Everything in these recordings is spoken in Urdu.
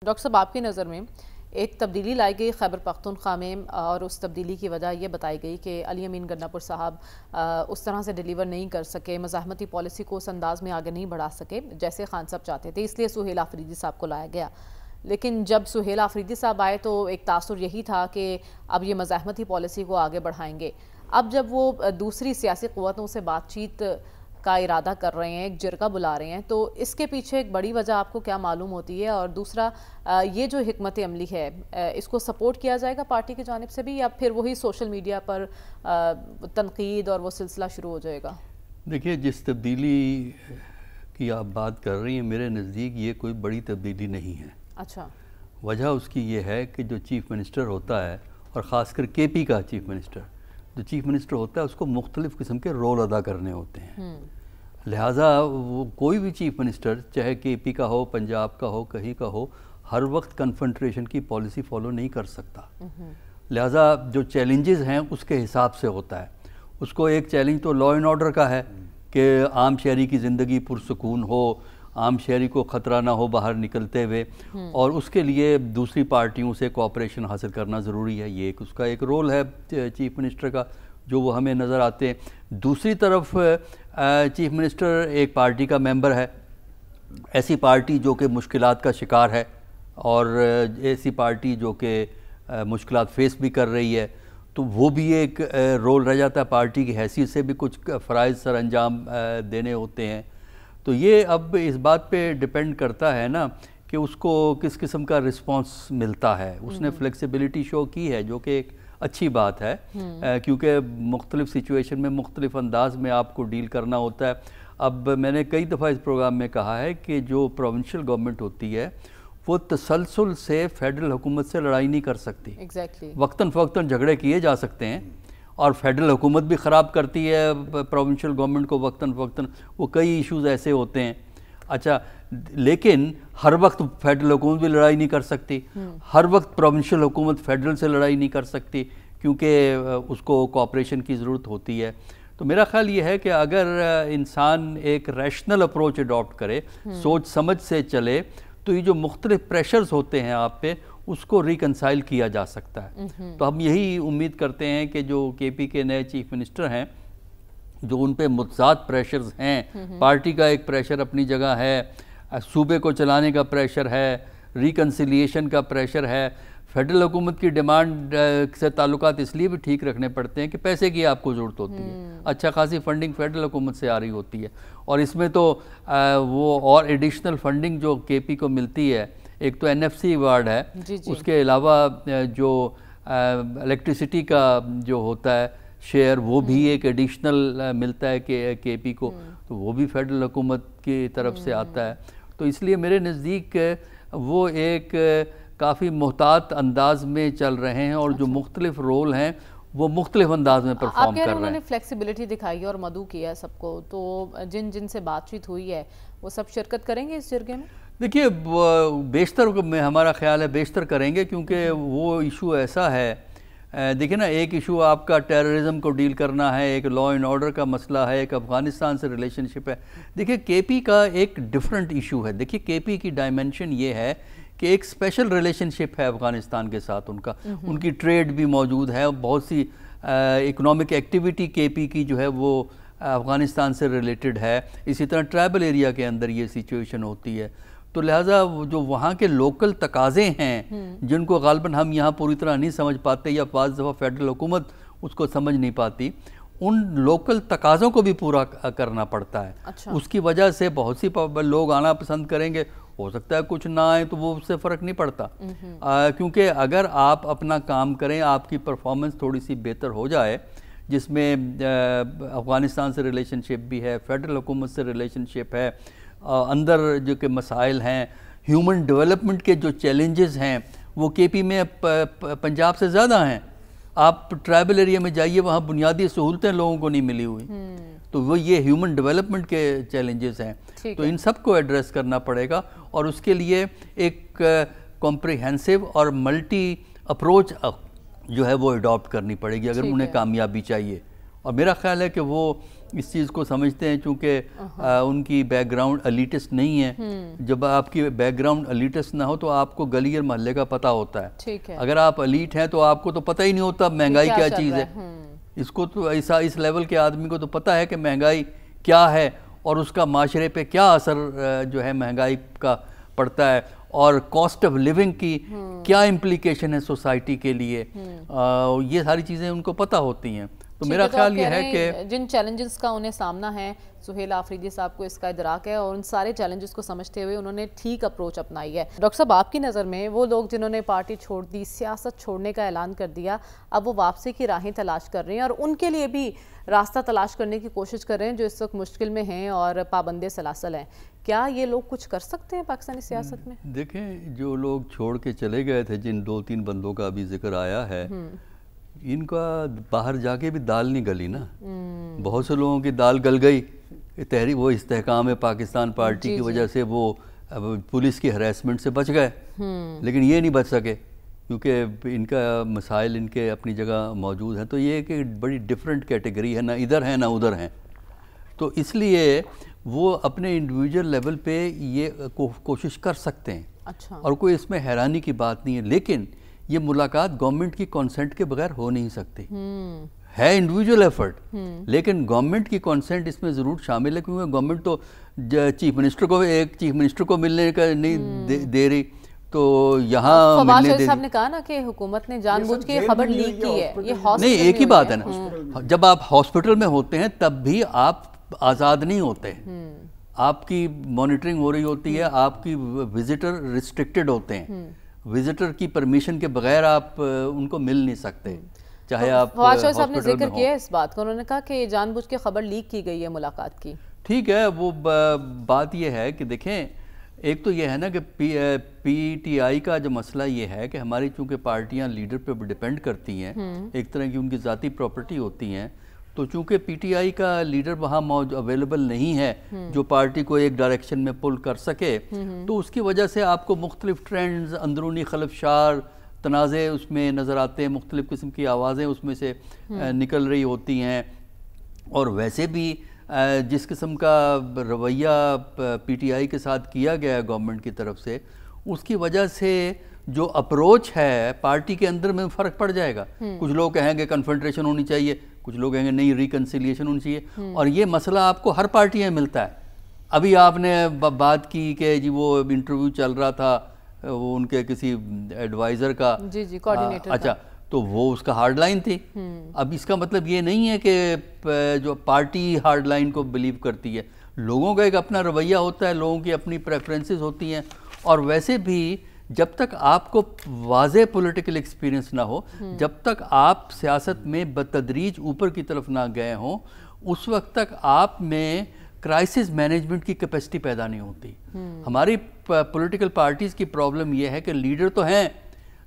ڈاکٹر صاحب آپ کی نظر میں ایک تبدیلی لائی گئی خیبر پختونخوا میں اور اس تبدیلی کی وجہ یہ بتائی گئی کہ علی امین گناپور صاحب اس طرح سے ڈیلیور نہیں کر سکے، مزاحمتی پالیسی کو اس انداز میں آگے نہیں بڑھا سکے جیسے خان صاحب چاہتے تھے، اس لیے سہیل آفریدی صاحب کو لایا گیا۔ لیکن جب سہیل آفریدی صاحب آئے تو ایک تاثر یہی تھا کہ اب یہ مزاحمتی پالیسی کو آگے بڑھائیں گے۔ اب جب وہ دوسری سیاسی قوتوں سے بات چیت کا ارادہ کر رہے ہیں، ایک جرگہ بلا رہے ہیں، تو اس کے پیچھے ایک بڑی وجہ آپ کو کیا معلوم ہوتی ہے؟ اور دوسرا یہ جو حکمت عملی ہے اس کو سپورٹ کیا جائے گا پارٹی کی جانب سے بھی، یا پھر وہی سوشل میڈیا پر تنقید اور وہ سلسلہ شروع ہو جائے گا؟ دیکھیے، جس تبدیلی کی آپ بات کر رہی ہیں میرے نزدیک یہ کوئی بڑی تبدیلی نہیں ہے۔ اچھا، وجہ اس کی یہ ہے کہ جو چیف منسٹر ہوتا ہے، اور خاص کر کے پی کا چیف منسٹر، جو چیف منسٹر ہوتا ہے اس کو مختلف قسم کے رول ادا کرنے ہوتے ہیں۔ لہٰذا وہ کوئی بھی چیف منسٹر، چاہے کے پی کا ہو، پنجاب کا ہو، کہیں کا ہو، ہر وقت کنفرنٹریشن کی پالیسی فالو نہیں کر سکتا۔ لہٰذا جو چیلنجز ہیں اس کے حساب سے ہوتا ہے۔ اس کو ایک چیلنج تو لا اینڈ آرڈر کا ہے کہ عام شہری کی زندگی پرسکون ہو، عام شہری کو خطرہ نہ ہو باہر نکلتے ہوئے، اور اس کے لیے دوسری پارٹیوں سے کوآپریشن حاصل کرنا ضروری ہے۔ یہ اس کا ایک رول ہے چیف منسٹر کا، جو وہ ہمیں نظر آتے ہیں۔ دوسری طرف چیف منسٹر ایک پارٹی کا ممبر ہے، ایسی پارٹی جو کہ مشکلات کا شکار ہے، اور ایسی پارٹی جو کہ مشکلات فیس بھی کر رہی ہے، تو وہ بھی ایک رول رہ جاتا ہے۔ پارٹی کی حیثیت سے بھی کچھ فرائض سر انجام دینے ہوتے ہیں۔ تو یہ اب اس بات پہ ڈیپینڈ کرتا ہے نا کہ اس کو کس قسم کا رسپانس ملتا ہے۔ اس نے فلیکسیبلٹی شو کی ہے، جو کہ ایک اچھی بات ہے، کیونکہ مختلف سچویشن میں مختلف انداز میں آپ کو ڈیل کرنا ہوتا ہے۔ اب میں نے کئی دفعہ اس پروگرام میں کہا ہے کہ جو پروونشل گورنمنٹ ہوتی ہے وہ تسلسل سے فیڈرل حکومت سے لڑائی نہیں کر سکتی۔ وقتاً فوقتاً جھگڑے کیے جا سکتے ہیں، اور فیڈرل حکومت بھی خراب کرتی ہے پروونشل گورنمنٹ کو وقتاً فوقتاً، وہ کئی ایشوز ایسے ہوتے ہیں۔ اچھا، لیکن ہر وقت فیڈرل حکومت بھی لڑائی نہیں کر سکتی، ہر وقت پروونشل حکومت فیڈرل سے لڑائی نہیں کر سکتی، کیونکہ اس کو کوآپریشن کی ضرورت ہوتی ہے۔ تو میرا خیال یہ ہے کہ اگر انسان ایک ریشنل اپروچ اڈاپٹ کرے، سوچ سمجھ سے چلے، تو یہ جو مختلف پریشرز ہوتے ہیں آپ پہ، اس کو ریکنسائل کیا جا سکتا ہے۔ تو ہم یہی امید کرتے ہیں کہ جو کے پی کے نئے چیف منسٹر ہیں، جو ان پہ متضاد پریشرز ہیں، پارٹی کا ایک پریشر اپنی جگہ ہے، صوبے کو چلانے کا پریشر ہے، ریکنسیلیشن کا پریشر ہے، فیڈرل حکومت کی ڈیمانڈ سے تعلقات اس لیے بھی ٹھیک رکھنے پڑتے ہیں کہ پیسے کی آپ کو ضرورت ہوتی ہے، اچھا خاصی فنڈنگ فیڈرل حکومت سے آ رہی ہوتی ہے، اور اس میں تو وہ اور ایڈیشنل فنڈنگ جو کے پی کو ملتی ہے، ایک تو این ایف سی ایوارڈ ہے، اس کے علاوہ جو الیکٹریسٹی کا جو ہوتا ہے شیئر، وہ بھی ایک ایڈیشنل ملتا ہے کہ کے پی کو، تو وہ بھی فیڈرل حکومت کی طرف سے آتا ہے۔ تو اس لیے میرے نزدیک وہ ایک کافی محتاط انداز میں چل رہے ہیں، اور جو مختلف رول ہیں وہ مختلف انداز میں پرفارم کر رہے ہیں۔ آپ کہہ رہے ہیں انہوں نے فلیکسیبلٹی دکھائی اور مدعو کیا ہے سب کو، تو جن سے بات چیت ہوئی ہے وہ سب شرکت کریں گے اس جرگے میں؟ دیکھیے، بیشتر میں ہمارا خیال ہے بیشتر کریں گے، کیونکہ وہ ایشو ایسا ہے، دیکھیں نا، ایک ایشو آپ کا ٹیررزم کو ڈیل کرنا ہے، ایک لا اینڈ آرڈر کا مسئلہ ہے، ایک افغانستان سے ریلیشن شپ ہے۔ دیکھیے، کے پی کا ایک ڈیفرنٹ ایشو ہے۔ دیکھیے، کے پی کی ڈائمنشن یہ ہے کہ ایک اسپیشل ریلیشن شپ ہے افغانستان کے ساتھ، ان کی ٹریڈ بھی موجود ہے، بہت سی اکنامک ایکٹیویٹی کے پی کی جو ہے وہ افغانستان سے ریلیٹڈ ہے، اسی طرح ٹرائبل ایریا کے اندر یہ سچویشن ہوتی ہے۔ تو لہٰذا جو وہاں کے لوکل تقاضے ہیں، جن کو غالباً ہم یہاں پوری طرح نہیں سمجھ پاتے، یا بعض دفعہ فیڈرل حکومت اس کو سمجھ نہیں پاتی، ان لوکل تقاضوں کو بھی پورا کرنا پڑتا ہے۔ اس کی وجہ سے بہت سی لوگ آنا پسند کریں گے، ہو سکتا ہے کچھ نہ آئیں، تو وہ اس سے فرق نہیں پڑتا، کیونکہ اگر آپ اپنا کام کریں، آپ کی پرفارمنس تھوڑی سی بہتر ہو جائے، جس میں افغانستان سے ریلیشن شپ بھی ہے، فیڈرل حکومت سے ریلیشن شپ ہے، اندر جو کہ مسائل ہیں، ہیومن ڈیولپمنٹ کے جو چیلنجز ہیں، وہ کے پی میں پنجاب سے زیادہ ہیں۔ آپ ٹرائبل ایریا میں جائیے، وہاں بنیادی سہولتیں لوگوں کو نہیں ملی ہوئی، تو وہ یہ ہیومن ڈیولپمنٹ کے چیلنجز ہیں، تو ان سب کو ایڈریس کرنا پڑے گا، اور اس کے لیے ایک کمپریہنسو اور ملٹی اپروچ جو ہے وہ اڈاپٹ کرنی پڑے گی اگر انہیں کامیابی چاہیے۔ اور میرا خیال ہے کہ وہ اس چیز کو سمجھتے ہیں چونکہ ان کی بیک گراؤنڈ الیٹسٹ نہیں ہے. جب آپ کی بیک گراؤنڈ الیٹسٹ نہ ہو تو آپ کو گلی اور محلے کا پتہ ہوتا ہے. اگر آپ الیٹ ہیں تو آپ کو تو پتہ ہی نہیں ہوتا مہنگائی کیا چیز ہے. اس کو تو اس لیول کے آدمی کو تو پتہ ہے کہ مہنگائی کیا ہے اور اس کا معاشرے پہ کیا اثر جو ہے مہنگائی کا پڑتا ہے اور کاسٹ آف لیونگ کی کیا امپلیکیشن ہے سوسائٹی کے لیے. یہ ساری چیزیں ان کو پتہ ہوتی ہیں. تو میرا خیال یہ ہے کہ جن چیلنجز کا انہیں سامنا ہے سہیل آفریدی صاحب کو اس کا ادراک ہے اور ان سارے چیلنجز کو سمجھتے ہوئے انہوں نے ٹھیک اپروچ اپنائی ہے. ڈاکٹر صاحب آپ کی نظر میں وہ لوگ جنہوں نے پارٹی چھوڑ دی, سیاست چھوڑنے کا اعلان کر دیا, اب وہ واپسی کی راہیں تلاش کر رہے ہیں اور ان کے لیے بھی راستہ تلاش کرنے کی کوشش کر رہے ہیں جو اس وقت مشکل میں ہیں اور پابند سلاسل ہیں, کیا یہ لوگ کچھ کر سکتے ہیں پاکستانی سیاست میں؟ دیکھیں جو لوگ چھوڑ کے چلے گئے تھے, جن 2-3 بندوں کا ابھی ذکر آیا ہے, ان کا باہر جا کے بھی دال نہیں گلی نا. بہت سے لوگوں کی دال گل گئی. تحریک وہ استحکام پاکستان پارٹی کی وجہ سے وہ پولیس کی ہراسمنٹ سے بچ گئے, لیکن یہ نہیں بچ سکے کیونکہ ان کا مسائل ان کے اپنی جگہ موجود ہیں. تو یہ کہ بڑی ڈیفرنٹ کیٹیگری ہے, نہ ادھر ہیں نہ ادھر ہیں. تو اس لیے وہ اپنے انڈیویجول لیول پہ یہ کوشش کر سکتے ہیں اور کوئی اس میں حیرانی کی بات نہیں ہے. لیکن یہ ملاقات گورنمنٹ کی کنسنٹ کے بغیر ہو نہیں سکتی. ہے انڈیویجول ایفرٹ, لیکن گورنمنٹ کی کنسنٹ اس میں ضرور شامل ہے کیونکہ گورنمنٹ تو ایک چیف منسٹر کو ملنے کا نہیں دے رہی. تو یہاں فواد شاہ صاحب نے کہا نا کہ حکومت نے جان بوجھ کے خبر لیک کی ہے. یہ نہیں, ایک ہی بات ہے نا, جب آپ ہاسپٹل میں ہوتے ہیں تب بھی آپ آزاد نہیں ہوتے. آپ کی مانیٹرنگ ہو رہی ہوتی ہے, آپ کی وزٹر ریسٹرکٹڈ ہوتے ہیں. وزٹر کی پرمیشن کے بغیر آپ ان کو مل نہیں سکتے, چاہے آپ فواد شاہ صاحب نے ذکر کیا اس بات کو. انہوں نے کہا کہ جان بوجھ کے خبر لیک کی گئی ہے ملاقات کی. ٹھیک ہے, وہ بات یہ ہے کہ دیکھیں, ایک تو یہ ہے نا کہ پی ٹی آئی کا جو مسئلہ یہ ہے کہ ہماری چونکہ پارٹیاں لیڈر پہ ڈیپینڈ کرتی ہیں, ایک طرح کی ان کی ذاتی پراپرٹی ہوتی ہیں, تو چونکہ پی ٹی آئی کا لیڈر وہاں اویلیبل نہیں ہے جو پارٹی کو ایک ڈائریکشن میں پل کر سکے, تو اس کی وجہ سے آپ کو مختلف ٹرینڈز, اندرونی خلفشار, تنازع اس میں نظر آتے ہیں, مختلف قسم کی آوازیں اس میں سے نکل رہی ہوتی ہیں. اور ویسے بھی جس قسم کا رویہ پی ٹی آئی کے ساتھ کیا گیا ہے گورنمنٹ کی طرف سے, اس کی وجہ سے جو اپروچ ہے پارٹی کے اندر میں فرق پڑ جائے گا. کچھ لوگ کہیں گے کنفرنٹریشن ہونی چاہیے, کچھ لوگ کہیں گے نہیں ریکنسیلیشن ہونی چاہیے. اور یہ مسئلہ آپ کو ہر پارٹی میں ملتا ہے. ابھی آپ نے بات کی کہ جی وہ انٹرویو چل رہا تھا وہ ان کے کسی ایڈوائزر کا, جی کوارڈینیٹر, اچھا, تو وہ اس کا ہارڈ لائن تھی. اب اس کا مطلب یہ نہیں ہے کہ جو پارٹی ہارڈ لائن کو بلیو کرتی ہے. لوگوں کا ایک اپنا رویہ ہوتا ہے, لوگوں کی اپنی پریفرنسز ہوتی ہیں. اور ویسے بھی جب تک آپ کو واضح پولیٹیکل ایکسپیرینس نہ ہو, جب تک آپ سیاست میں بتدریج اوپر کی طرف نہ گئے ہوں, اس وقت تک آپ میں کرائسس مینجمنٹ کی کیپیسٹی پیدا نہیں ہوتی. ہماری پولیٹیکل پارٹیز کی پرابلم یہ ہے کہ لیڈر تو ہیں,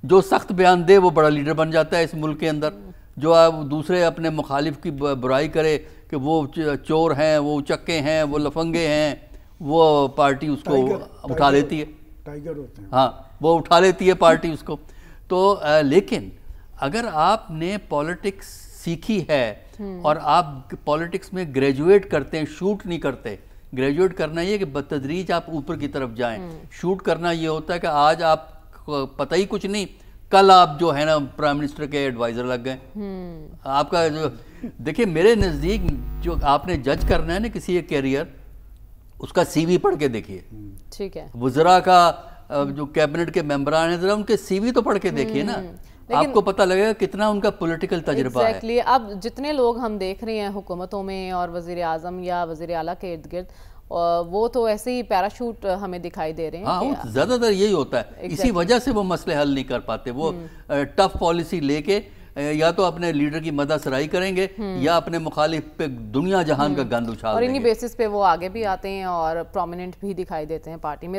جو سخت بیان دے وہ بڑا لیڈر بن جاتا ہے اس ملک کے اندر. جو دوسرے اپنے مخالف کی برائی کرے کہ وہ چور ہیں, وہ چکے ہیں, وہ لفنگے ہیں, وہ پارٹی اس کو اٹھا لیتی ہے. ٹائیگر ہوتے ہیں, ہاں, وہ اٹھا لیتی ہے پارٹی اس کو. تو لیکن اگر آپ نے پولیٹکس سیکھی ہے اور آپ پولیٹکس میں گریجویٹ کرتے ہیں, شوٹ نہیں کرتے. گریجویٹ کرنا یہ کہ بتدریج آپ اوپر کی طرف جائیں. شوٹ کرنا یہ ہوتا ہے کہ آج آپ پتہ ہی کچھ نہیں, کل آپ جو ہے نا پرائم منسٹر کے ایڈوائزر لگ گئے. آپ کا جو دیکھیں میرے نزدیک جو آپ نے جج کرنا ہے نا کسی ایک کیریئر, اس کا سی وی پڑھ کے دیکھیے. ٹھیک ہے, وزراء کا جو کیبنٹ کے ممبران ہیں ذرا ان کے سی وی تو پڑھ کے دیکھیے نا, آپ کو پتہ لگے گا کتنا ان کا پولیٹیکل تجربہ ہے. اب جتنے لوگ ہم دیکھ رہے ہیں حکومتوں میں اور وزیر اعظم یا وزیر اعلیٰ کے ارد گرد, وہ تو ایسے ہی پیراشوٹ ہمیں دکھائی دے رہے ہیں. ہاں, زیادہ تر یہی ہوتا ہے. اسی وجہ سے وہ مسئلے حل نہیں کر پاتے. وہ ٹف پالیسی لے کے یا تو اپنے لیڈر کی مدح سرائی کریں گے یا اپنے مخالف پہ دنیا جہان کا گند اچھال دیں گے. اور انہی بیسس پہ وہ آگے بھی آتے ہیں اور پرومیننٹ بھی دکھائی دیتے ہیں پارٹی میں.